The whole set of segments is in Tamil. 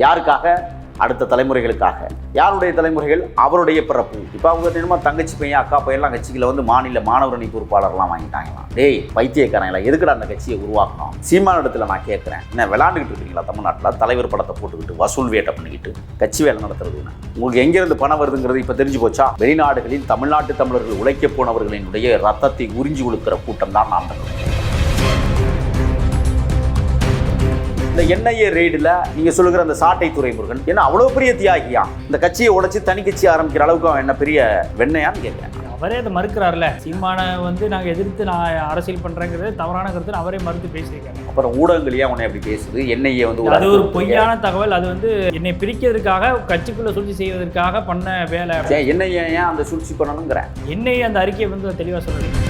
யாருக்காக? அடுத்த தலைமுறைகளுக்காக. யாருடைய தலைமுறைகள்? அவருடைய பிறப்பு. இப்போ அவங்க என்னமோ தங்கச்சி பையன் அக்கா பையன்லாம் கட்சிகளை வந்து மாநில மாணவரணி பொறுப்பாளர்லாம் வாங்கிட்டாங்களாம். டேய் பைத்தியக்காரங்களா, எதுக்குடா அந்த கட்சியை உருவாக்கணும்? சீமான இடத்துல நான் கேட்குறேன், என்ன விளாண்டுக்கிட்டு இருக்கீங்களா தமிழ்நாட்டில்? தலைவர் படத்தை போட்டுக்கிட்டு வசூல் வேட்டை பண்ணிக்கிட்டு கட்சி வேலை நடத்துறதுன்னு உங்களுக்கு எங்கேருந்து பணம் வருதுங்கிறது இப்போ தெரிஞ்சு போச்சா? வெளிநாடுகளில் தமிழ்நாட்டு தமிழர்கள் உழைக்க போனவர்களினுடைய ரத்தத்தை உறிஞ்சி கொடுக்கிற கூட்டம் தான் நாம் தமிழர். இந்த என்ஐஏ ரெய்டில் நீங்கள் சொல்லுகிற அந்த சாட்டை துரைமுருகன் என்ன அவ்வளோ பெரிய தியாகியா? இந்த கட்சியை உடைச்சி தனி கட்சி ஆரம்பிக்கிற அளவுக்கு அவன் என்ன பெரிய வெண்ணையான்னு கேட்குறேன். அவரே அதை மறுக்கிறார்ல. சீமானை வந்து நாங்கள் எதிர்த்து நான் அரசியல் பண்ணுறேங்கிறது தவறான கருத்து அவரே மறுத்து பேசியிருக்காங்க. அப்புறம் ஊடகங்களையே அவனை அப்படி பேசுது. என்ஐஏ வந்து அது ஒரு பொய்யான தகவல். அது வந்து என்னை பிரிக்கிறதுக்காக கட்சிக்குள்ள சூழ்ச்சி செய்வதற்காக பண்ண வேலை. என்ஐஏ ஏன் அந்த சூழ்ச்சி பண்ணணுங்கிறேன். என்ஐஏ அந்த அறிக்கையை வந்து தெளிவாக சொல்லுது.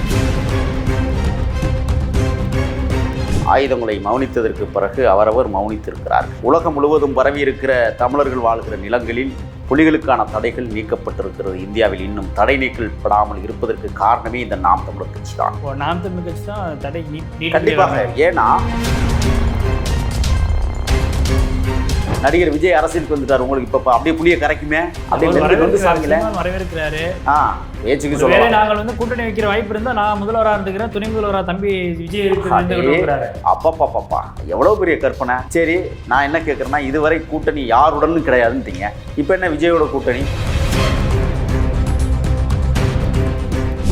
ஆயுதங்களை மௌனித்ததற்கு பிறகு அவரவர் மௌனித்திருக்கிறார்கள். உலகம் முழுவதும் பரவி இருக்கிற தமிழர்கள் வாழ்கிற நிலங்களில் புலிகளுக்கான தடைகள் நீக்கப்பட்டிருக்கிறது. இந்தியாவில் இன்னும் தடை நீக்கப்படாமல் இருப்பதற்கு காரணமே இந்த நாம் தமிழர் கட்சி தான். நாம் தமிழர் கட்சி தான் தடை கண்டிப்பாக. ஏன்னா நடிகர் விஜய் அரசியலுக்கு வந்துட்டார். உங்களுக்கு இப்போ அப்படியே புளிய கரைக்குமே வரவேற்கிறாரு. பேச்சுக்கு சொல்ல நாங்கள் வந்து கூட்டணி வைக்கிற வாய்ப்பு இருந்தா நான் முதல்வராக இருந்துக்கிறேன், துணை முதல்வராக தம்பி விஜய் இருக்கிறாரு. அப்பப்பா எவ்வளவு பெரிய கற்பனை. சரி, நான் என்ன கேட்கறேன்னா, இதுவரை கூட்டணி யாருடனும் கிடையாதுன்னு. இப்போ என்ன விஜயோட கூட்டணி?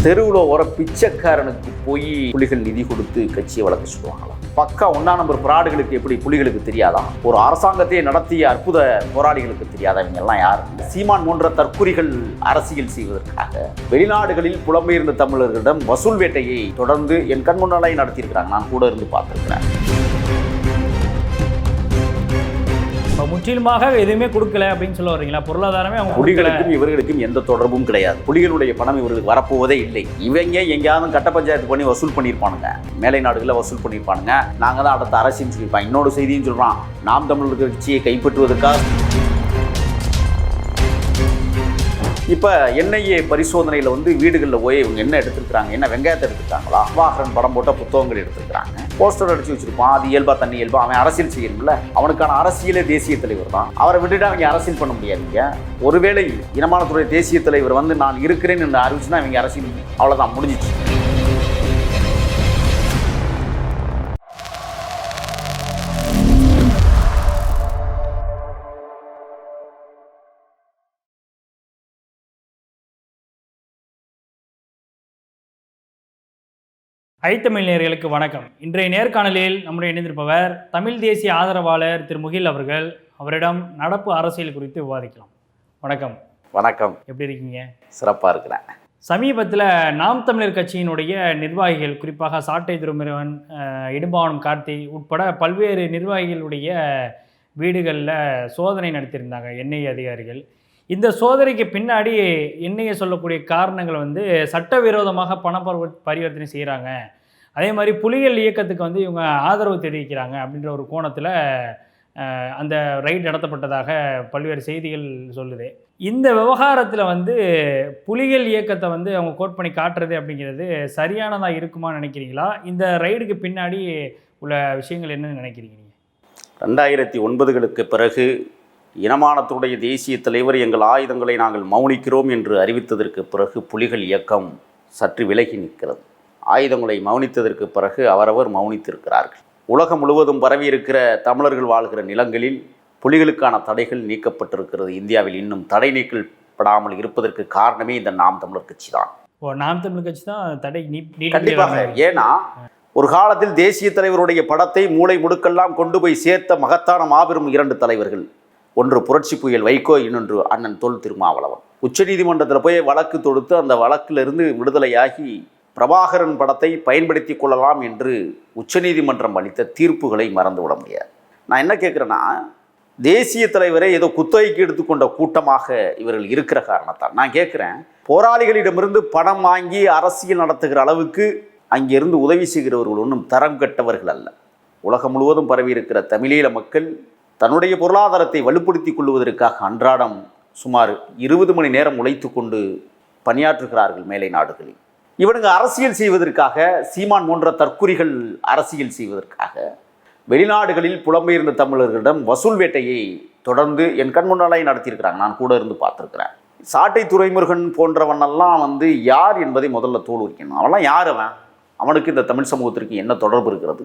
தெருவில் ஒரு பிச்சைக்காரனுக்கு போய் புலிகள் நிதி கொடுத்து கட்சியை வளர்க்க சொல்லுவாங்களாம். பக்கா 1ஆம் நம்பர் போராளிகளுக்கு எப்படி புலிகளுக்கு தெரியாதா? ஒரு அரசாங்கத்தை நடத்திய அற்புத போராளிகளுக்கு தெரியாதா? இவங்க எல்லாம் யார்? சீமான் போன்ற தற்குறிகள் அரசியல் செய்வதற்காக வெளிநாடுகளில் புலம்பெயர்ந்த தமிழர்களிடம் வசூல் வேட்டையை தொடர்ந்து என் கண் முன்னாலே நடத்தியிருக்கிறாங்க. நான் கூட இருந்து பார்த்துருக்கிறேன். முற்றிலுமாக எதுவுமே கொடுக்கல அப்படின்னு சொல்ல வரீங்களா? பொருளாதாரமே அவங்க புலிகளுக்கும் இவர்களுக்கும் எந்த தொடர்பும் கிடையாது. புலிகளுடைய பணம் இவர்களுக்கு வரப்போவதே இல்லை. இவங்க எங்கேயாவது கட்ட பஞ்சாயத்து பண்ணி வசூல் பண்ணியிருப்பானுங்க, மேலை நாடுகளில் வசூல் பண்ணியிருப்பானுங்க. நாங்கள் தான் அடுத்த அரசின்னு சொல்லியிருப்பாங்க. இன்னொரு செய்தியும் சொல்கிறான், நாம் தமிழர் கட்சியை கைப்பற்றுவதற்காக இப்போ என்ஐஏ பரிசோதனையில் வந்து வீடுகளில் போய் இவங்க என்ன எடுத்துருக்காங்க? என்ன வெங்காயத்தை எடுத்துருக்காங்களா? வாகரன் படம் போட்ட புத்தகங்கள் எடுத்துருக்காங்க, போஸ்டர் அடிச்சு வச்சிருப்பான். அது இயல்பா தண்ணி இயல்பா. அவன் அரசியல் செய்யணும்ல. அவனுக்கான அரசியலே தேசிய தலைவர் தான். அவரை விட்டுட்டு அவங்க அரசியல் பண்ண முடியாதுங்க. ஒருவேளை இனமானத்துடைய தேசிய தலைவர் வந்து நான் இருக்கிறேன்னு என்று அறிவிச்சுன்னா இவங்க அரசியல் அவ்வளோதான், முடிஞ்சிச்சு. ஐத்தமிழ் நேயர்களுக்கு வணக்கம். இன்றைய நேர்காணலில் நம்முடைய இணைந்திருப்பவர் தமிழ் தேசிய ஆதரவாளர் திரு முகில் அவர்கள். அவரிடம் நடப்பு அரசியல் குறித்து விவாதிக்கலாம். வணக்கம். வணக்கம். எப்படி இருக்கீங்க? சிறப்பாக இருக்கிறேன். சமீபத்தில் நாம் தமிழர் கட்சியினுடைய நிர்வாகிகள், குறிப்பாக சாட்டை துரைமுருகன், இடும்பாவனம் கார்த்தி உட்பட பல்வேறு நிர்வாகிகளுடைய வீடுகளில் சோதனை நடத்தியிருந்தாங்க என்ஐஏ அதிகாரிகள். இந்த சோதனைக்கு பின்னாடி என்ஐஏ சொல்லக்கூடிய காரணங்கள் வந்து சட்டவிரோதமாக பண பரிவர்த்தனை செய்கிறாங்க, அதே மாதிரி புலிகள் இயக்கத்துக்கு வந்து இவங்க ஆதரவு தெரிவிக்கிறாங்க அப்படின்ற ஒரு கோணத்தில் அந்த ரைட் நடத்தப்பட்டதாக பல்வேறு செய்திகள் சொல்லுது. இந்த விவகாரத்தில் வந்து புலிகள் இயக்கத்தை வந்து அவங்க கோட் பண்ணி காட்டுறது அப்படிங்கிறது சரியானதாக இருக்குமான்னு நினைக்கிறீங்களா? இந்த ரைடுக்கு பின்னாடி உள்ள விஷயங்கள் என்னன்னு நினைக்கிறீங்க? 2009களுக்கு பிறகு இனமானத்துடைய தேசிய தலைவர் எங்கள் ஆயுதங்களை நாங்கள் மௌனிக்கிறோம் என்று அறிவித்ததற்கு பிறகு புலிகள் இயக்கம் சற்று விலகி நிற்கிறது. ஆயுதங்களை மௌனித்ததற்கு பிறகு அவரவர் மௌனித்திருக்கிறார்கள். உலகம் முழுவதும் பரவி இருக்கிற தமிழர்கள் வாழ்கிற நிலங்களில் புலிகளுக்கான தடைகள் நீக்கப்பட்டிருக்கிறது. இந்தியாவில் இன்னும் தடை நீக்கப்படாமல் இருப்பதற்கு காரணமே இந்த நாம் தமிழர் கட்சி தான். நாம் தமிழர் கட்சி தான் தடை கண்டிப்பாக. ஏன்னா ஒரு காலத்தில் தேசிய தலைவருடைய படத்தை மூளை முடுக்கெல்லாம் கொண்டு போய் சேர்த்த மகத்தான மாபெரும் 2 தலைவர்கள். ஒன்று புரட்சி புயல் வைகோ, இன்னொன்று அண்ணன் தொல் திருமாவளவன். உச்சநீதிமன்றத்தில் போய் வழக்கு தொடுத்து அந்த வழக்கிலிருந்து விடுதலையாகி பிரபாகரன் படத்தை பயன்படுத்தி கொள்ளலாம் என்று உச்சநீதிமன்றம் அளித்த தீர்ப்புகளை மறந்துவிட முடியாது. நான் என்ன கேட்குறேன்னா, தேசிய தலைவரை ஏதோ குத்தகைக்கு எடுத்துக்கொண்ட கூட்டமாக இவர்கள் இருக்கிற காரணத்தால் நான் கேட்குறேன், போராளிகளிடமிருந்து பணம் வாங்கி அரசியல் நடத்துகிற அளவுக்கு அங்கிருந்து உதவி செய்கிறவர்கள் ஒன்றும் தரம் கட்டவர்கள் அல்ல. உலகம் முழுவதும் பரவி இருக்கிற தமிழீழ மக்கள் தன்னுடைய பொருளாதாரத்தை வலுப்படுத்தி கொள்வதற்காக அன்றாடம் சுமார் 20 மணி நேரம் உழைத்து கொண்டு பணியாற்றுகிறார்கள் மேலை நாடுகளில். இவனுங்க அரசியல் செய்வதற்காக, சீமான் போன்ற தற்குறிகள் அரசியல் செய்வதற்காக வெளிநாடுகளில் புலம்பெயர்ந்த தமிழர்களிடம் வசூல் வேட்டையை தொடர்ந்து என் கண் முன்னாலே நடத்தியிருக்கிறாங்க. நான் கூட இருந்து பார்த்துருக்கிறேன். சாட்டை துரைமுருகன் போன்றவனெல்லாம் வந்து யார் என்பதை முதல்ல தோல் உரிக்கணும். அவன்லாம் யார்? அவனுக்கு இந்த தமிழ் சமூகத்திற்கு என்ன தொடர்பு இருக்கிறது?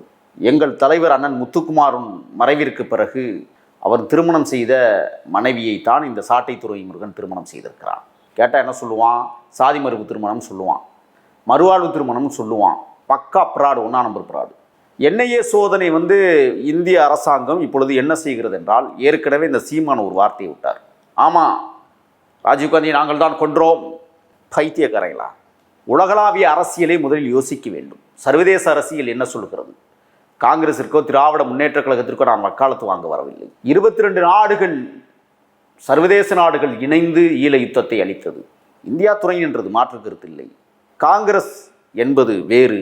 எங்கள் தலைவர் அண்ணன் முத்துக்குமாரின் மறைவிற்கு பிறகு அவர் திருமணம் செய்த மனைவியை தான் இந்த சாட்டை துரைமுருகன் திருமணம் செய்திருக்கிறான். கேட்டால் என்ன சொல்லுவான்? சாதி மறுப்பு திருமணம் சொல்லுவான், மறுவாழ்வு திருமணம் சொல்லுவான். பக்கா பிராடு, 1ஆம் நம்பர் பிராடு. என்ஐஏ சோதனை வந்து இந்திய அரசாங்கம் இப்பொழுது என்ன செய்கிறது என்றால், ஏற்கனவே இந்த சீமான் ஒரு வார்த்தையை விட்டார். ஆமாம், ராஜீவ்காந்தி நாங்கள் தான் கொன்றோம். பைத்தியக்காரங்களா? உலகளாவிய அரசியலை முதலில் யோசிக்க வேண்டும். சர்வதேச அரசியல் என்ன சொல்கிறது? காங்கிரஸிற்கோ திராவிட முன்னேற்ற கழகத்திற்கோ நான் வக்காலத்து வாங்க வரவில்லை. 22 நாடுகள், சர்வதேச நாடுகள் இணைந்து ஈழ யுத்தத்தை அளித்தது. இந்தியா துணை நின்றது, மாற்று கருத்து இல்லை. காங்கிரஸ் என்பது வேறு,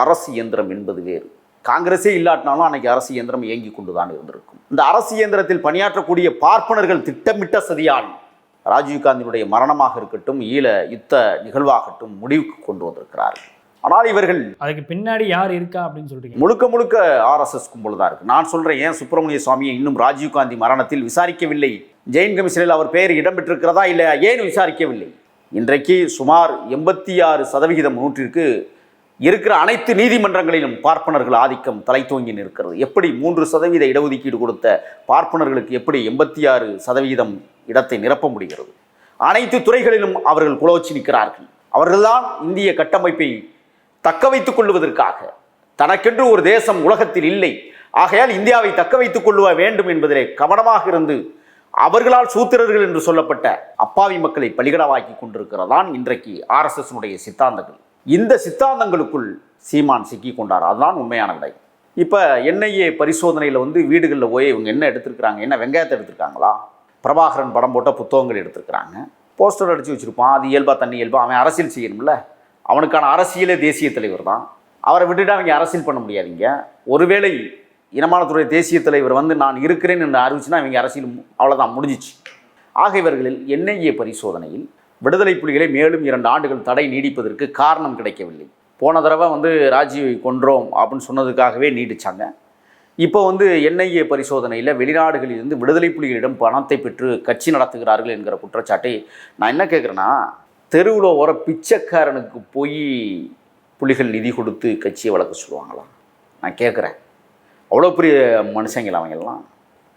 அரசு இயந்திரம் என்பது வேறு. காங்கிரஸே இல்லாட்டினாலும் அன்னைக்கு அரசு இயந்திரம் இயங்கி கொண்டுதான் இருந்திருக்கும். இந்த அரசு இயந்திரத்தில் பணியாற்றக்கூடிய பார்ப்பனர்கள் திட்டமிட்ட சதியால் ராஜீவ்காந்தியினுடைய மரணமாக இருக்கட்டும், ஈழ யுத்த நிகழ்வாகட்டும் முடிவுக்கு கொண்டு வந்திருக்கிறார்கள். ஆனால் இவர்கள் அதுக்கு பின்னாடி யார் இருக்கா அப்படின்னு சொல்றீங்க? முழுக்க முழுக்க RSS கும்பல் தான் இருக்கு. நான் சொல்றேன், ஏன் சுப்பிரமணிய சுவாமியை இன்னும் ராஜீவ்காந்தி மரணத்தில் விசாரிக்கவில்லை? ஜெயின் கமிஷனில் அவர் பெயர் இடம்பெற்றிருக்கிறதா இல்லை, ஏன் விசாரிக்கவில்லை? இன்றைக்கு சுமார் 86% 100ற்கு இருக்கிற அனைத்து நீதிமன்றங்களிலும் பார்ப்பனர்கள் ஆதிக்கம் தலை தோங்கி நிற்கிறது. எப்படி 3% இடஒதுக்கீடு கொடுத்த பார்ப்பனர்களுக்கு எப்படி 86% இடத்தை நிரப்ப முடிகிறது? அனைத்து துறைகளிலும் அவர்கள் குலோச்சி நிற்கிறார்கள். அவர்கள்தான் இந்திய கட்டமைப்பை தக்க வைத்துக் கொள்வதற்காக, தனக்கென்று ஒரு தேசம் உலகத்தில் இல்லை, ஆகையால் இந்தியாவை தக்க வைத்துக் கொள்ள வேண்டும் என்பதிலே கவனமாக இருந்து அவர்களால் சூத்திரர்கள் என்று சொல்லப்பட்ட அப்பாவி மக்களை பலிகடாவாக்கி கொண்டிருக்கிறதான் இன்றைக்கு RSS சித்தாந்தங்கள். இந்த சித்தாந்தங்களுக்குள் சீமான் சிக்கி கொண்டார். அதுதான் உண்மையான விடை. இப்போ NIA பரிசோதனையில் வந்து வீடுகளில் போய் இவங்க என்ன எடுத்திருக்கிறாங்க? என்ன வெங்காயத்தை எடுத்திருக்காங்களா? பிரபாகரன் படம் போட்ட புத்தகங்கள் எடுத்திருக்கிறாங்க. போஸ்டர் அடித்து வச்சுருப்பான். அது இயல்பா தண்ணி இயல்பா? அவன் அரசியல் செய்யணும்ல. அவனுக்கான அரசியலே தேசிய தலைவர் தான். அவரை விட்டுட்டு அவங்க அரசியல் பண்ண முடியாதீங்க. ஒருவேளை இனமானத்துறை தேசிய தலைவர் வந்து நான் இருக்கிறேன் என்று அறிவிச்சுன்னா இவங்க அரசியல் அவ்வளோதான், முடிஞ்சிச்சு. ஆக இவர்களில் NIA பரிசோதனையில் விடுதலை புலிகளை மேலும் 2 ஆண்டுகள் தடை நீடிப்பதற்கு காரணம் கிடைக்கவில்லை. போன தடவை வந்து ராஜீவை கொன்றோம் அப்படின்னு சொன்னதுக்காகவே நீடிச்சாங்க. இப்போ வந்து NIA பரிசோதனையில் வெளிநாடுகளில் இருந்து விடுதலை புலிகளிடம் பணத்தை பெற்று கட்சி நடத்துகிறார்கள் என்கிற குற்றச்சாட்டை நான் என்ன கேட்குறேன்னா, தெருவில் ஓர பிச்சைக்காரனுக்கு போய் புலிகள் நிதி கொடுத்து கட்சியை வளர்க்க சொல்லுவாங்களா? நான் கேட்குறேன். அவ்வளோ பெரிய மனுஷங்களா அவங்கெல்லாம்?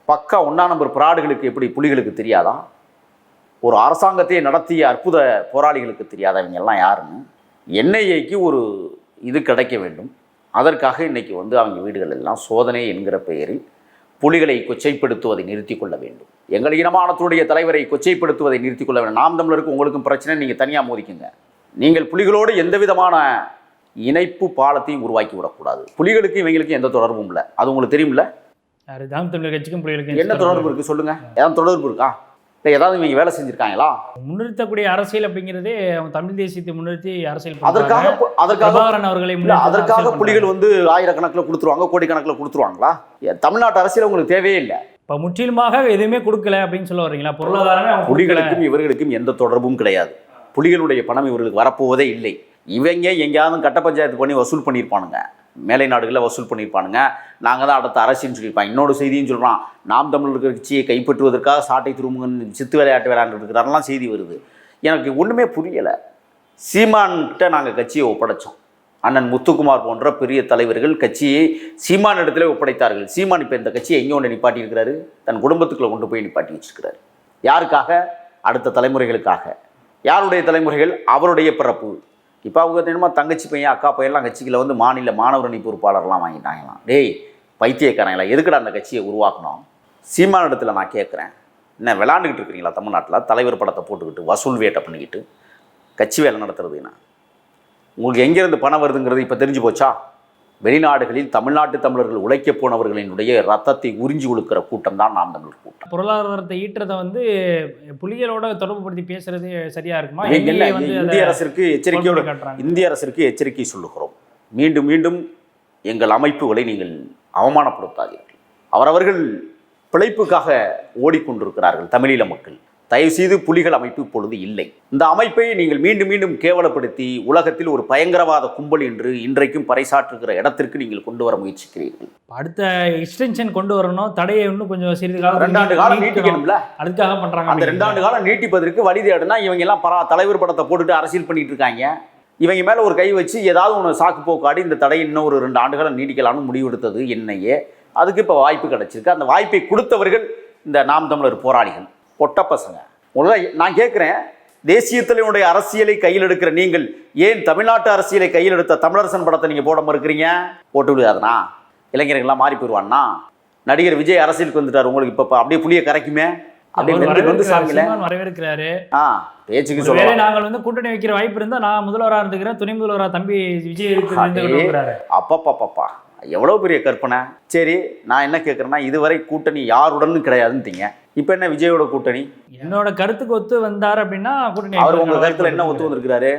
பக்கா 1ஆம் நம்பர் பிராடுகளுக்கு எப்படி புலிகளுக்கு தெரியாதா? ஒரு அரசாங்கத்தையே நடத்திய அற்புத போராளிகளுக்கு தெரியாத இவங்கெல்லாம் யாருன்னு? NIAக்கு ஒரு இது கிடைக்க வேண்டும். அதற்காக இன்றைக்கி வந்து அவங்க வீடுகள் எல்லாம் சோதனை என்கிற பெயரில் புலிகளை கொச்சைப்படுத்துவதை நிறுத்தி கொள்ள வேண்டும். எங்கள் இனமானத்துடைய தலைவரை கொச்சைப்படுத்துவதை நிறுத்தி கொள்ள வேண்டும். நாம் தமிழருக்கு உங்களுக்கும் பிரச்சனை, நீங்கள் தனியாக மோதிக்குங்க. நீங்கள் புலிகளோடு எந்த விதமான இணைப்பு பாலத்தையும் உருவாக்கி விடக்கூடாது. புலிகளுக்கும் இவங்களுக்கும் எந்த தொடர்பும் இல்லை. அது உங்களுக்கு தெரியும்ல? நாம் தமிழர் கட்சிக்கும் புலிகளுக்கும் என்ன தொடர்பு இருக்குது சொல்லுங்கள்? ஏதாவது தொடர்பு இருக்கா? இல்லை ஏதாவது இவங்க வேலை செஞ்சுருக்காங்களா? முன்னிறுத்தக்கூடிய அரசியல் அப்படிங்கிறதே அவங்க தமிழ் தேசியத்தை முன்னிறுத்தி அரசியல். அதற்காக புலிகள் வந்து ஆயிரக்கணக்கில் கொடுத்துருவாங்க, கோடிக்கணக்கில் கொடுத்துருவாங்களா? தமிழ்நாட்டு அரசியல் உங்களுக்கு தேவையே இல்லை. இப்போ முற்றிலுமாக எதுவுமே கொடுக்கல அப்படின்னு சொல்ல வர்றீங்களா? பொருளாதாரமே புலிகளுக்கும் இவர்களுக்கும் எந்த தொடர்பும் கிடையாது. புலிகளுடைய பணம் இவர்களுக்கு வரப்போவதே இல்லை. இவங்க எங்கேயாவது கட்ட பஞ்சாயத்து பண்ணி வசூல் பண்ணியிருப்பானுங்க, மேலை நாடுகளில் வசூல் பண்ணியிருப்பானுங்க. நாங்கள் தான் அடுத்த அரசின்னு சொல்லியிருப்பாங்க. இன்னொரு செய்தியும் சொல்கிறான், நாம் தமிழர் கட்சியை கைப்பற்றுவதற்காக சாட்டை துருமுகன் சித்து விளையாட்டு விளையாண்டு இருக்கிறாரெல்லாம் செய்தி வருது. எனக்கு ஒன்றுமே புரியலை. சீமான்கிட்ட நாங்கள் கட்சியை ஒப்படைச்சோம். அண்ணன் முத்துக்குமார் போன்ற பெரிய தலைவர்கள் கட்சியை சீமான் இடத்துல ஒப்படைத்தார்கள். சீமான் இப்போ இந்த கட்சியை எங்கே ஒன்று நிப்பாட்டி இருக்கிறாரு? தன் குடும்பத்துக்குள்ளே கொண்டு போய் நிப்பாட்டி வச்சுருக்கிறாரு. யாருக்காக? அடுத்த தலைமுறைகளுக்காக. யாருடைய தலைமுறைகள்? அவருடைய பிறப்பு. இப்போ அவங்க என்னமோ தங்கச்சி பையன் அக்கா பையன்லாம் கட்சிகளை வந்து மாநில மாணவரணி பொறுப்பாளர்லாம் வாங்கிட்டாங்களாம். டேய் பைத்தியக்காரங்களா, எதுக்குடா அந்த கட்சியை உருவாக்கணும்? சீமான இடத்துல நான் கேட்குறேன், என்ன விளாண்டுக்கிட்டு இருக்கிறீங்களா தமிழ்நாட்டில்? தலைவர் படத்தை போட்டுக்கிட்டு வசூல் வேட்டை பண்ணிக்கிட்டு கட்சி வேலை நடத்துறதுன்னா உங்களுக்கு எங்கேருந்து பணம் வருதுங்கிறது இப்போ தெரிஞ்சு போச்சா? வெளிநாடுகளில் தமிழ்நாட்டு தமிழர்கள் உழைக்க போனவர்களினுடைய ரத்தத்தை உறிஞ்சி கொடுக்கிற கூட்டம் தான் நாம் தமிழர் கூட்டம். பொருளாதாரத்தை ஈட்டுறதை வந்து புலிகளோட தொடர்புபடுத்தி பேசுறது சரியா இருக்குமா? இந்திய அரசிற்கு எச்சரிக்கை சொல்லுகிறோம். மீண்டும் மீண்டும் எங்கள் அமைப்புகளை நீங்கள் அவமானப்படுத்தாதீர்கள். அவரவர்கள் பிழைப்புக்காக ஓடிக்கொண்டிருக்கிறார்கள் தமிழீழ மக்கள். தயவுசெய்து புலிகள் அமைப்பு இப்பொழுது இல்லை. இந்த அமைப்பை நீங்கள் மீண்டும் மீண்டும் கேவலப்படுத்தி உலகத்தில் ஒரு பயங்கரவாத கும்பல் என்று இன்றைக்கும் பறைசாற்றுகிற இடத்திற்கு நீங்கள் கொண்டு வர முயற்சிக்கிறீர்கள். அடுத்த எக்ஸ்டென்ஷன் கொண்டு வரணும், தடையை இன்னும் கொஞ்சம் சிறிது காலம் 2 ஆண்டு காலம் நீட்டிக்கணும்ல. அதுக்காக பண்றாங்க. அந்த 2 ஆண்டு காலம் நீட்டிப்பதற்கு வழி தேடுனா இவங்க எல்லாம் தலைவர் படத்தை போட்டுட்டு அரசியல் பண்ணிட்டு இருக்காங்க. இவங்க மேல ஒரு கை வச்சு ஏதாவது ஒன்று சாக்கு போக்காடி இந்த தடை இன்னும் ஒரு 2 ஆண்டு காலம் நீடிக்கலாம்னு முடிவெடுத்தது என்னையே. அதுக்கு இப்போ வாய்ப்பு கிடைச்சிருக்கு. அந்த வாய்ப்பை கொடுத்தவர்கள் இந்த நாம் தமிழர் போராளிகள், பொட்ட பசங்க. நான் கேட்குறேன், தேசிய தலைவனுடைய அரசியலை கையில் எடுக்கிற நீங்கள் ஏன் தமிழ்நாட்டு அரசியலை கையில் எடுத்த தமிழரசன் படத்தை நீங்கள் போட மறுக்கிறீங்க? போட்டு விடாதுனா இளைஞர்கள்லாம் மாறி போயிடுவான்னா? நடிகர் விஜய் அரசியலுக்கு வந்துட்டார், உங்களுக்கு இப்போ அப்படியே புளிய கரைக்குமே? வரவேற்கிறாரு. பேச்சுக்கு சொல்ல நாங்கள் வந்து கூட்டணி வைக்கிற வாய்ப்பு இருந்தா நான் முதல்வராக இருந்துக்கிறேன், துணை முதல்வராக தம்பி விஜய் இருக்கிறாரு. அப்பா எவ்வளவு பெரிய கற்பனை. சரி, நான் என்ன கேட்கறேன்னா, இதுவரை கூட்டணி யாருடனும் கிடையாதுன்னு. இப்ப என்ன விஜயோட கூட்டணி? என்னோட கருத்துக்கு ஒத்து வந்தார் அப்படின்னா கூட்டணி. அவர் உங்க கருத்துல என்ன ஒத்து வந்திருக்கிறாரு?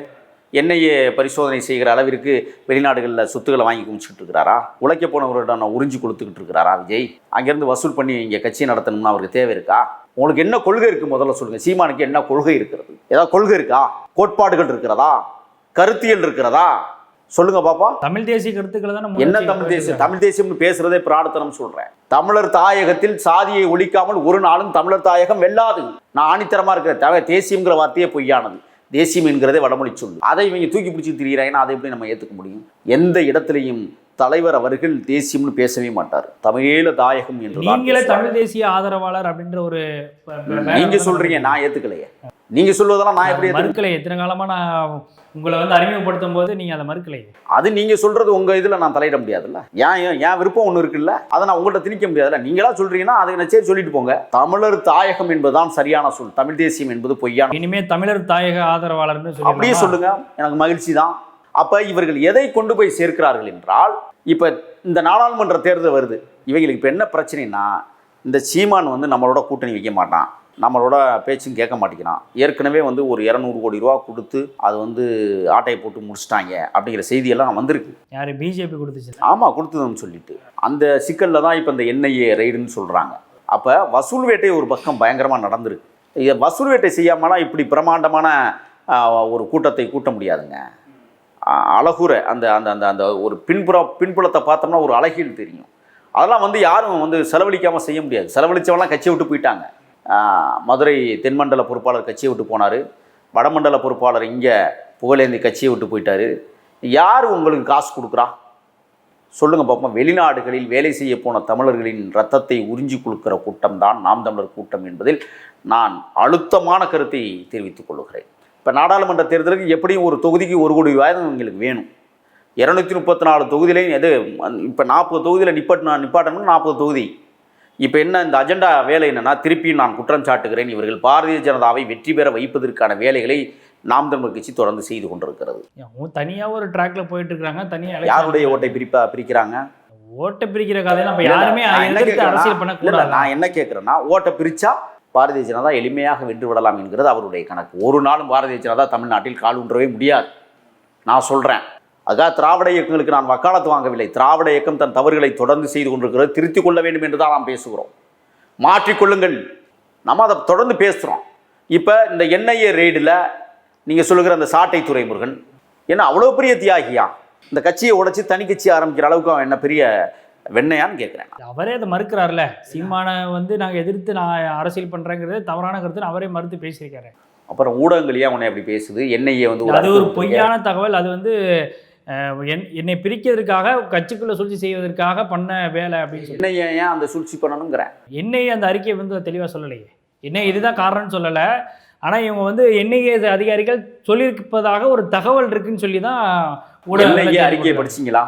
என்னையே பரிசோதனை செய்கிற அளவிற்கு வெளிநாடுகளில் சொத்துக்களை வாங்கி குமிச்சுட்டு இருக்கிறாரா? உழைக்க போனவர்களிடம் உறிஞ்சி கொடுத்துக்கிட்டு இருக்கிறாரா விஜய்? அங்கேருந்து வசூல் பண்ணி இங்கே கட்சியை நடத்தணும்னா அவருக்கு தேவை இருக்கா? உங்களுக்கு என்ன கொள்கை இருக்குது முதல்ல சொல்லுங்கள். சீமானுக்கு என்ன கொள்கை இருக்கிறது? ஏதாவது கொள்கை இருக்கா? கோட்பாடுகள் இருக்கிறதா? கருத்தியல் இருக்கிறதா? சொல்லுங்க பாப்பா. தமிழ் தேசிய கருத்துக்களை தானே. என்ன தமிழ் தேசியம்? தமிழ் தேசியம்னு பேசுறதே பிரார்த்தனம் சொல்றேன். தமிழர் தாயகத்தில் சாதியை ஒழிக்காமல் ஒரு நாளும் தமிழர் தாயகம் வெல்லாது. நான் ஆணித்தரமா இருக்கிறேன். தேசியம்ங்கிற வார்த்தையே பொய்யானது. தேசியம் என்கிறதே வடமொழி சொல்லு. அதை இவங்க தூக்கி பிடிச்சி திரிகிறாங்கன்னா அதை எப்படி நம்ம ஏற்றுக்க முடியும்? எந்த இடத்துலையும் தலைவர் அவர்கள் தேசியம்னு பேசவே மாட்டார். தமிழீழ தாயகம் என்று. நீங்களே தமிழ் தேசிய ஆதரவாளர் அப்படின்ற ஒரு நீங்க சொல்றீங்க, நான் ஏத்துக்கலையே. நீங்க சொல்வதெல்லாம் நான் எப்படி மறுக்கலை? எத்தனை காலமா நான் உங்களை வந்து அறிமுகப்படுத்தும் போது நீங்க அதை மறுக்கலை. அது நீங்க சொல்றது உங்க இதுல நான் தலையிட முடியாதுல்ல. ஏன் விருப்பம் ஒண்ணு இருக்குல்ல, அதை நான் உங்கள்கிட்ட திணிக்க முடியாதுல்ல. நீங்களா சொல்றீங்கன்னா அதை நான் சரி சொல்லிட்டு போங்க. தமிழர் தாயகம் என்பதுதான் சரியான சொல். தமிழ் தேசியம் என்பது பொய்யான. இனிமே தமிழர் தாயக ஆதரவாளர்னு அப்படியே சொல்லுங்க, எனக்கு மகிழ்ச்சி தான். அப்ப இவர்கள் எதை கொண்டு போய் சேர்க்கிறார்கள் என்றால், இப்ப இந்த நாடாளுமன்ற தேர்தல் வருது. இவங்களுக்கு இப்ப என்ன பிரச்சனைனா, இந்த சீமான் வந்து நம்மளோட கூட்டணி வைக்க மாட்டான், நம்மளோட பேச்சும் கேட்க மாட்டேங்கிறான். ஏற்கனவே வந்து ஒரு 200 கோடி ரூபா கொடுத்து அது வந்து ஆட்டையை போட்டு முடிச்சிட்டாங்க அப்படிங்கிற செய்தியெல்லாம் வந்திருக்கு. யார்? பிஜேபி கொடுத்துச்சு. ஆமாம், கொடுத்ததுன்னு சொல்லிட்டு அந்த சிக்கலில் தான் இப்போ இந்த என்ஐஏ ரைடுன்னு சொல்கிறாங்க. அப்போ வசூல் வேட்டை ஒரு பக்கம் பயங்கரமாக நடந்திருக்கு. வசூல் வேட்டை செய்யாமலாம் இப்படி பிரமாண்டமான ஒரு கூட்டத்தை கூட்ட முடியாதுங்க. அழகுற அந்த அந்த அந்த அந்த ஒரு பின்புலத்தை பார்த்தோம்னா ஒரு அழகில் தெரியும். அதெல்லாம் வந்து யாரும் வந்து செலவழிக்காமல் செய்ய முடியாது. செலவழித்தவெல்லாம் கட்சியை விட்டு போயிட்டாங்க. மதுரை தென்மண்டல பொறுப்பாளர் கட்சியை விட்டு போனார். வடமண்டல பொறுப்பாளர் இங்கே புகழேந்தி கட்சியை விட்டு போயிட்டார். யார் உங்களுக்கு காசு கொடுக்குறா சொல்லுங்கள் பார்ப்போம். வெளிநாடுகளில் வேலை செய்ய போன தமிழர்களின் ரத்தத்தை உறிஞ்சி கொடுக்குற கூட்டம் தான் நாம் தமிழர் கூட்டம் என்பதில் நான் அழுத்தமான கருத்தை தெரிவித்துக் கொள்கிறேன். இப்போ நாடாளுமன்ற தேர்தலுக்கு எப்படியும் ஒரு தொகுதிக்கு 1 கோடி ரூபாய் எங்களுக்கு வேணும். 234 தொகுதியிலையும் எது இப்போ 40 தொகுதியில் நிப்பாட்டணும்னு 40 தொகுதி. இப்போ என்ன இந்த அஜெண்டா வேலை என்னன்னா, திருப்பியும் நான் குற்றம் சாட்டுகிறேன், இவர்கள் பாரதிய ஜனதாவை வெற்றி பெற வைப்பதற்கான வேலைகளை நாம் தமிழர் கட்சி தொடர்ந்து செய்து கொண்டிருக்கிறது. தனியாக ஒரு ட்ராக்ல போயிட்டு இருக்காங்க. தனியாக யாருடைய ஓட்டை பிரிக்கிறாங்க? ஓட்டை பிரிக்கிற கதையை நம்ம யாருமே அரசியல் பண்ணக்கூடாது. நான் என்ன கேட்குறேன்னா, ஓட்டை பிரிச்சா பாரதிய ஜனதா எளிமையாக வென்று விடலாம் என்கிறது அவருடைய கணக்கு. ஒரு நாளும் பாரதிய ஜனதா தமிழ்நாட்டில் கால் ஊன்றவே முடியாது. நான் சொல்கிறேன். அதுக்காக திராவிட இயக்கங்களுக்கு நான் வக்காலத்து வாங்கவில்லை. திராவிட இயக்கம் தன் தவறுகளை தொடர்ந்து செய்து கொண்டிருக்கிறது. திருத்திக் கொள்ள வேண்டும் என்று தான் நாம் பேசுகிறோம். மாற்றிக்கொள்ளுங்கள், நம்ம அதை தொடர்ந்து பேசுகிறோம். இப்போ இந்த என்ஐஏ ரெய்டில் நீங்கள் சொல்லுகிற அந்த சாட்டை துரைமுருகன் என்ன அவ்வளோ பெரிய தியாகியா? இந்த கட்சியை உடைச்சி தனி கட்சி ஆரம்பிக்கிற அளவுக்கு அவன் என்ன பெரிய வெண்ணையான்னு கேட்குறேன். அவரே அதை மறுக்கிறார்ல. சீமானை வந்து நாங்கள் எதிர்த்து நான் அரசியல் பண்ணுறேங்கிறது தவறான கருத்துன்னு அவரே மறுத்து பேசியிருக்காரு. அப்புறம் ஊடகங்களையே அவனை அப்படி பேசுது. என்ஐஏ வந்து அது ஒரு பொய்யான தகவல். அது வந்து என்னை பிரிக்கிறதுக்காக கட்சிக்குள்ளே சூழ்ச்சி செய்வதற்காக பண்ண வேலை அப்படின்னு சொல்லி என்னையே ஏன் அந்த சூழ்ச்சி பண்ணணுங்கிறேன். என்ஐஏ அந்த அறிக்கையை வந்து தெளிவாக சொல்லலையே. என்ன இதுதான் காரணம்னு சொல்லலை. ஆனால் இவங்க வந்து என்ஐஏ அதிகாரிகள் சொல்லியிருப்பதாக ஒரு தகவல் இருக்குன்னு சொல்லி தான் என்ஐஏ அறிக்கையை படிச்சிங்களா?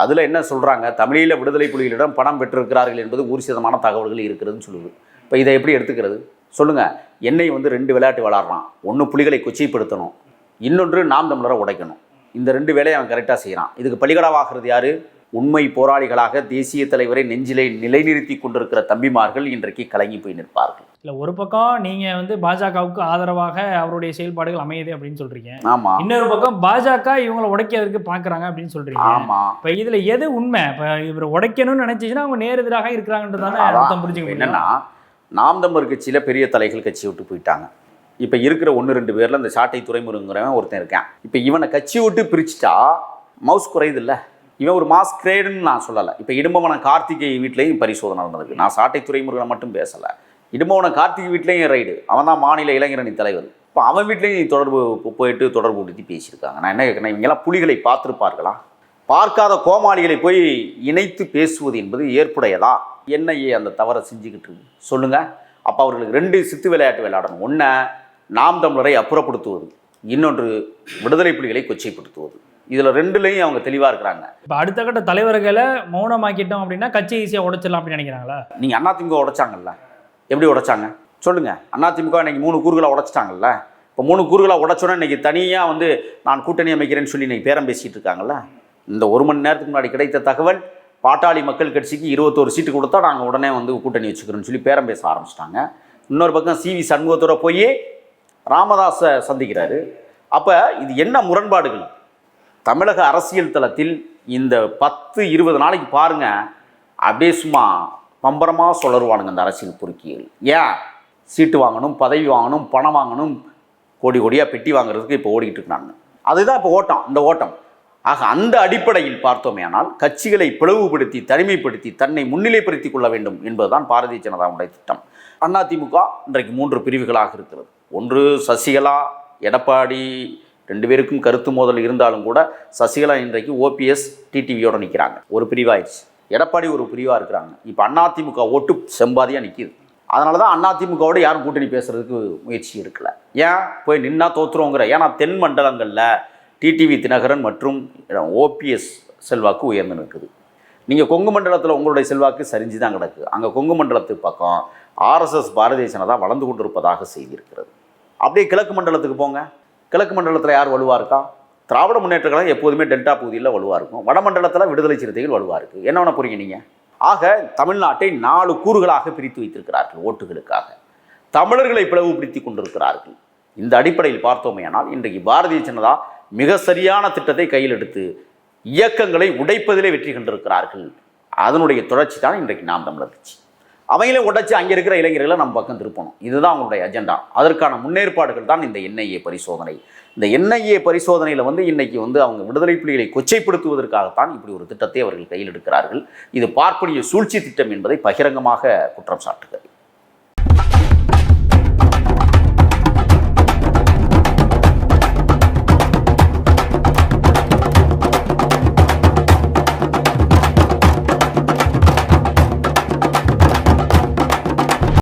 அதில் என்ன சொல்கிறாங்க? தமிழீழ விடுதலை புலிகளிடம் பணம் பெற்றிருக்கிறார்கள் என்பது 100% தகவல்கள் இருக்கிறதுன்னு சொல்லுது. இப்போ இதை எப்படி எடுத்துக்கிறது சொல்லுங்கள்? என்ஐ வந்து 2 விளையாட்டு விளாட்றான். ஒன்று புலிகளை கொச்சைப்படுத்தணும், இன்னொன்று நாம் தமிழரை உடைக்கணும். இந்த 2 வேலையை அவன் கரெக்டாக செய்கிறான். இதுக்கு பலிகடாவாகிறது யார்? உண்மை போராளிகளாக தேசிய தலைவரை நெஞ்சிலை நிலைநிறுத்தி கொண்டிருக்கிற தம்பிமார்கள் இன்றைக்கு கலங்கி போய் நிற்பார்கள். இல்லை, ஒரு பக்கம் நீங்கள் வந்து பாஜகவுக்கு ஆதரவாக அவருடைய செயல்பாடுகள் அமையுது அப்படின்னு சொல்கிறீங்க. ஆமாம். இன்னொரு பக்கம் பாஜக இவங்களை உடைக்கிறதுக்கு பார்க்குறாங்க அப்படின்னு சொல்கிறீங்க. ஆமாம். இப்போ இதில் எது உண்மை? இப்போ இவர் உடைக்கணும்னு நினச்சிச்சுன்னா அவங்க நேர் எதிராக இருக்கிறாங்கன்றதான அர்த்தம் புரிஞ்சுக்க. என்னன்னா, நாம் தமிழர் கட்சியில் பெரிய தலைகள் கட்சி விட்டு போயிட்டாங்க. இப்போ இருக்கிற 1-2 பேரில் இந்த சாட்டை துரைமுருங்கிறவன் ஒருத்தன் இருக்கான். இப்போ இவனை கட்சி விட்டு பிரிச்சுட்டா மவுஸ் குறையுது இல்லை. இவன் ஒரு மாஸ் கிரேடுன்னு நான் சொல்லலை. இப்போ இடும்பவனம் கார்த்திகை வீட்லேயும் பரிசோதனை நடந்தது. நான் சாட்டை துரைமுருகனை மட்டும் பேசலை. இடும்பவனம் கார்த்திகை வீட்லேயும் ரைடு. அவன் தான் மாநில இளைஞரணி தலைவர். இப்போ அவன் வீட்லேயும் தொடர்பு படுத்தி பேசியிருக்காங்க. நான் என்ன கேட்குறேன், இவங்கெல்லாம் புலிகளை பார்த்துருப்பார்களா? பார்க்காத கோமாளிகளை போய் இணைத்து பேசுவது என்பது ஏற்புடையதா? NIA அந்த தவறை செஞ்சுக்கிட்டு இருக்கு சொல்லுங்கள். அப்போ அவர்களுக்கு 2 சித்து விளையாட்டு விளையாடணும். ஒன்று நாம் தமிழரை அப்புறப்படுத்துவது, இன்னொன்று விடுதலை புலிகளை கொச்சைப்படுத்துவது. இதில் 2லையும் அவங்க தெளிவாக இருக்கிறாங்க. இப்போ அடுத்த கட்ட தலைவர்களை மௌனமாக்கிட்டோம் அப்படின்னா கட்சி ஈஸியாக உடைச்சிடலாம் அப்படின்னு நினைக்கிறாங்களா? நீங்கள் அதிமுக உடைச்சாங்கல்ல, எப்படி உடைச்சாங்க சொல்லுங்கள். அதிமுக இன்றைக்கி 3 கூறுகளாக உடைச்சிட்டாங்கல்ல. இப்போ 3 கூறுகளாக உடைச்சோன்னா இன்றைக்கி தனியாக வந்து நான் கூட்டணி அமைக்கிறேன்னு சொல்லி இன்றைக்கி பேரம் பேசிகிட்டு இருக்காங்கல்ல. இந்த 1 மணி நேரத்துக்கு முன்னாடி கிடைத்த தகவல், பாட்டாளி மக்கள் கட்சிக்கு 21 சீட்டு கொடுத்தா நாங்கள் உடனே வந்து கூட்டணி வச்சுக்கிறோன்னு சொல்லி பேரம் பேச ஆரம்பிச்சிட்டாங்க. இன்னொரு பக்கம் CV சண்முகத்தோட போய் ராமதாஸை சந்திக்கிறாரு. அப்போ இது என்ன முரண்பாடுகள்? தமிழக அரசியல் தளத்தில் இந்த 10-20 நாளைக்கு பாருங்கள், அப்படியே சும்மா பம்பரமாக சுழருவானுங்க இந்த அரசியல் பொறுக்கிகள். ஏன் சீட்டு வாங்கணும், பதவி வாங்கணும், பணம் வாங்கணும், கோடி கோடியாக பெட்டி வாங்குறதுக்கு இப்போ ஓடிக்கிட்டு இருக்காங்க. அதுதான் இப்போ இந்த ஓட்டம். ஆக அந்த அடிப்படையில் பார்த்தோமேயானால் கட்சிகளை பிளவுபடுத்தி தனிமைப்படுத்தி தன்னை முன்னிலைப்படுத்திக் கொள்ள வேண்டும் என்பதுதான் பாரதிய ஜனதாவுடைய திட்டம். அதிமுக இன்றைக்கு 3 பிரிவுகளாக இருக்கிறது. ஒன்று சசிகலா, எடப்பாடி 2 பேருக்கும் கருத்து மோதல் இருந்தாலும் கூட சசிகலா இன்றைக்கு OPS TTVயோடு நிற்கிறாங்க, ஒரு பிரிவாயிடுச்சு. எடப்பாடி ஒரு பிரிவாக இருக்கிறாங்க. இப்போ அதிமுக ஓட்டு செம்பாதியாக நிற்கிது. அதனால தான் அதிமுகவோடு யாரும் கூட்டணி பேசுகிறதுக்கு முயற்சி எடுக்கலை. ஏன் போய் நின்னா தோற்றுருவோங்கிற. ஏன்னா தென் மண்டலங்களில் TTV தினகரன் மற்றும் OPS செல்வாக்கு உயர்ந்து நிற்குது. நீங்கள் கொங்கு மண்டலத்தில் உங்களுடைய செல்வாக்கு சரிஞ்சு தான் கிடக்கு. அங்கே கொங்கு மண்டலத்துக்கு பக்கம் RSS பாரதிய ஜனதா வளர்ந்து கொண்டிருப்பதாக செய்திருக்கிறது. அப்படியே கிழக்கு மண்டலத்துக்கு போங்க. கிழக்கு மண்டலத்தில் யார் வலுவாக இருக்கா? திராவிட முன்னேற்ற கழகம் எப்போதுமே டெல்டா பகுதியில் வலுவாக இருக்கும். வடமண்டலத்தில் விடுதலை சிறுத்தைகள் வலுவாக இருக்குது. என்ன பண்ண போகிறீங்க நீங்கள்? ஆக தமிழ்நாட்டை 4 கூறுகளாக பிரித்து வைத்திருக்கிறார்கள் ஓட்டுகளுக்காக. தமிழர்களை பிளவுபடுத்தி கொண்டிருக்கிறார்கள். இந்த அடிப்படையில் பார்த்தோமேயானால் இன்றைக்கு பாரதிய ஜனதா மிக சரியான திட்டத்தை கையில் எடுத்து இயக்கங்களை உடைப்பதிலே வெற்றி கண்டிருக்கிறார்கள். அதனுடைய தொடர்ச்சி தான் இன்றைக்கு நாம் தமிழர் கட்சி. அவங்களே உடைச்சி அங்கே இருக்கிற இளைஞர்களை நம்ம பக்கம் திருப்பணும். இதுதான் அவங்களுடைய அஜெண்டா. அதற்கான முன்னேற்பாடுகள் தான் இந்த NIA பரிசோதனை. இந்த NIA பரிசோதனையில் வந்து இன்றைக்கி வந்து அவங்க விடுதலை புலிகளை கொச்சைப்படுத்துவதற்காகத்தான் இப்படி ஒரு திட்டத்தை அவர்கள் கையில் எடுக்கிறார்கள். இது பார்ப்பனிய சூழ்ச்சி திட்டம் என்பதை பகிரங்கமாக குற்றம் சாட்டுகிறது.